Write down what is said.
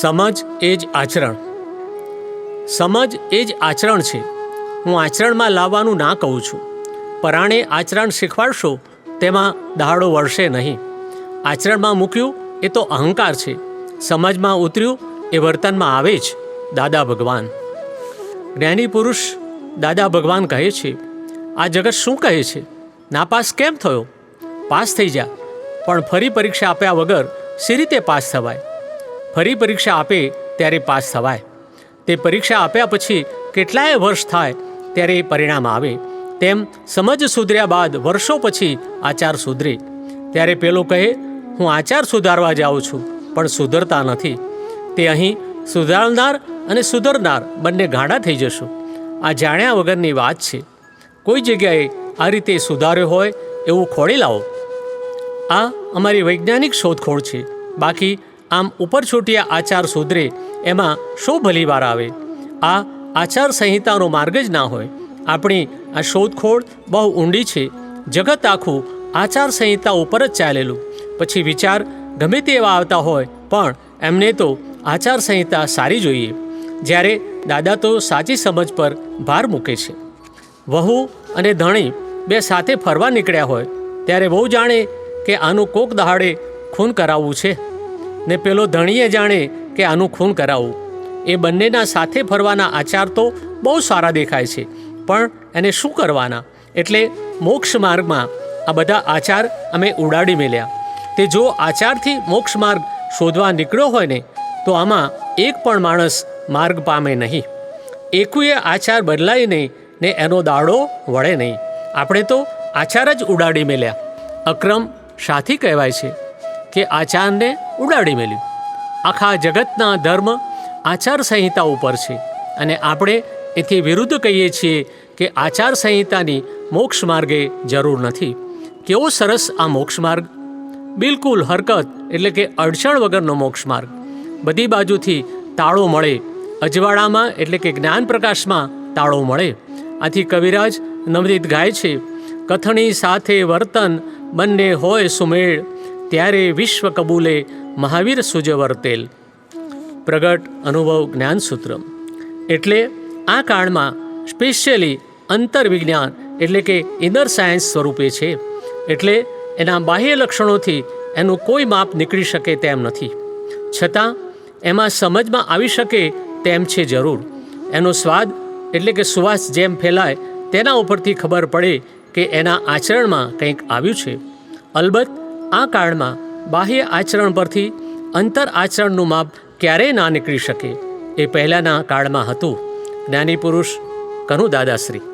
સમજ એ જ આચરણ. સમજ એ જ આચરણ છે. હું આચરણમાં લાવવાનું ના કહું છું. પરાણે આચરણ શીખવાડશો તેમાં દહાડો વળશે નહીં. આચરણમાં મૂક્યું એ તો અહંકાર છે, સમજમાં ઉતર્યું એ વર્તનમાં આવે જ. દાદા ભગવાન. જ્ઞાની પુરુષ દાદા ભગવાન કહે છે, આ જગત શું કહે છે? નાપાસ કેમ થયો? પાસ થઈ જા, પણ ફરી પરીક્ષા આપ્યા વગર સી રીતે પાસ થવાય? ફરી પરીક્ષા આપે ત્યારે પાસ થવાય. તે પરીક્ષા આપ્યા પછી કેટલાય વર્ષ થાય ત્યારે પરિણામ આવે. તેમ સમજ સુધર્યા બાદ વર્ષો પછી આચાર સુધરે. ત્યારે પેલો કહે, હું આચાર સુધારવા જાઉં છું, પણ સુધરતા નથી. તે અહીં સુધારનાર અને સુધરનાર બંને ગાંડા થઈ જશો. આ જાણ્યા વગરની વાત છે. કોઈ જગ્યાએ આ રીતે સુધાર્યો હોય એવું ખોળી લાવો. આ અમારી વૈજ્ઞાનિક શોધખોળ છે. બાકી આમ ઉપરછોટિયા આચાર સુધરે એમાં શો ભલી વાર આવે? આ આચાર સંહિતાનો માર્ગ જ ના હોય. આપણી આ શોધખોળ બહુ ઊંડી છે. જગત આખું આચાર સંહિતા ઉપર જ ચાલેલું. પછી વિચાર ગમે તેવા આવતા હોય, પણ એમને તો આચાર સંહિતા સારી જોઈએ. જ્યારે દાદા તો સાચી સમજ પર ભાર મૂકે છે. વહુ અને ધણી બે સાથે ફરવા નીકળ્યા હોય ત્યારે વહુ જાણે કે આનું કોક દહાડે ખૂન કરાવવું છે, ને પેલો ધણીએ જાણે કે આનું ખૂન કરાવવું. એ બંનેના સાથે ફરવાના આચાર તો બહુ સારા દેખાય છે, પણ એને શું કરવાના? એટલે મોક્ષ માર્ગમાં આ બધા આચાર અમે ઉડાડી મેલ્યા. તે જો આચારથી મોક્ષ માર્ગ શોધવા નીકળ્યો હોય ને, તો આમાં એક પણ માણસ માર્ગ પામે નહીં. એකුએ આચાર બદલાય નહીં ને એનો દાડો વળે નહીં. આપણે તો આચાર જ ઉડાડી મેલ્યા. અક્રમ શાથી કહેવાય છે કે આચારને ઉડાડી મેલ્યું. આખા જગતના ધર્મ આચાર સંહિતા ઉપર છે, અને આપણે એથી વિરુદ્ધ કહીએ છીએ કે આચાર સંહિતાની મોક્ષ માર્ગે જરૂર નથી. કેવો સરસ આ મોક્ષ માર્ગ! બિલકુલ હરકત એટલે કે અડચણ વગરનો મોક્ષ માર્ગ. બધી બાજુથી તાળો મળે. અજવાળામાં એટલે કે જ્ઞાન પ્રકાશમાં તાળો મળે. આથી કવિરાજ નવરીત ગાય છે, કથણી સાથે વર્તન બંને હોય સુમેળ, ત્યારે વિશ્વ કબૂલે મહાવીર સુજ વર્તેલ. પ્રગટ અનુભવ જ્ઞાનસૂત્ર. એટલે આ કાળમાં સ્પેશિયલી અંતર્વિજ્ઞાન એટલે કે ઇનર સાયન્સ સ્વરૂપે છે. એટલે એના બાહ્ય લક્ષણોથી એનું કોઈ માપ નીકળી શકે તેમ નથી. છતાં એમાં સમજમાં આવી શકે તેમ છે જરૂર. એનો સ્વાદ એટલે કે સુવાસ જેમ ફેલાય તેના ઉપરથી ખબર પડે કે એના આચરણમાં કંઈક આવ્યું છે. અલબત્ત આ કાળમાં બાહ્ય આચરણ પરથી અંતર આચરણનું માપ ક્યારેય ના નીકળી શકે. એ પહેલાંના કાળમાં હતું. જ્ઞાની પુરુષ કનુ દાદાશ્રી.